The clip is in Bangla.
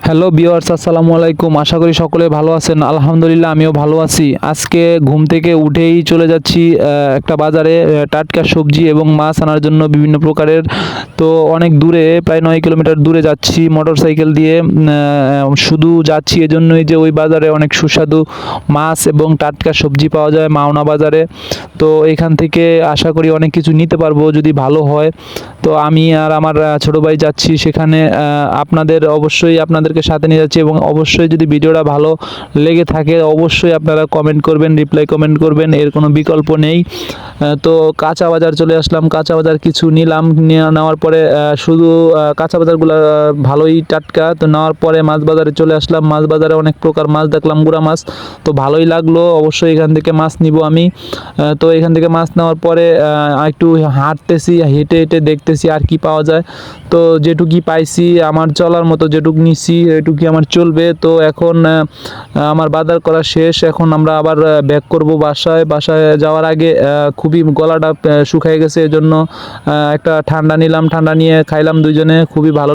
হ্যালো ভিউয়ার্স, আসসালামু আলাইকুম। আশা করি সকলে ভালো আছেন। আলহামদুলিল্লাহ আমিও ভালো আছি। আজকে ঘুম থেকে উঠেই চলে যাচ্ছি একটা বাজারে টাটকা সবজি এবং মাছ আনার জন্য বিভিন্ন প্রকারের। তো অনেক দূরে, প্রায় 9 কিলোমিটার দূরে যাচ্ছি মোটরসাইকেল দিয়ে। শুধু যাচ্ছি এজন্যই যে ওই বাজারে অনেক সুস্বাদু মাছ এবং টাটকা সবজি পাওয়া যায় মাওনা বাজারে। তো এখান থেকে আশা করি অনেক কিছু নিতে পারবো যদি ভালো হয়। তো আমি আর আমার ছোট ভাই যাচ্ছি সেখানে। আপনাদেরকে সাথে নিয়ে যাচ্ছি এবং অবশ্যই যদি ভিডিওটা ভালো লেগে থাকে অবশ্যই আপনারা কমেন্ট করবেন, রিপ্লাই কমেন্ট করবেন, এর কোনো বিকল্প নেই। তো কাঁচা বাজার চলে আসলাম, কাঁচা বাজার কিছু নিলাম। নেওয়ার পরে শুধু কাঁচা বাজারগুলো ভালোই টাটকা। তো নেওয়ার পরে মাছ বাজারে চলে আসলাম। মাছ বাজারে অনেক প্রকার মাছ দেখলাম, গুড়া মাছ। তো ভালোই লাগলো, অবশ্যই এখান থেকে মাছ নিব আমি। তো এখান থেকে মাছ নেওয়ার পরে একটু হাঁটতেছি, হেঁটে হেঁটে দেখতেছি আর কি পাওয়া যায়। তো যেটুকুই পাইছি, আমার চলার মতো যেটুকু নিছি এটুকুই আমার চলবে। তো এখন আমার বাজার করা শেষ। এখন আমরা আবার ব্যাক করব বাসায়। বাসায় যাওয়ার আগে খুবই গলাটা শুকিয়ে গেছে, এজন্য একটা ঠান্ডা নিলাম। ঠান্ডা নিয়ে খাইলাম দুইজনে, খুবই ভালো।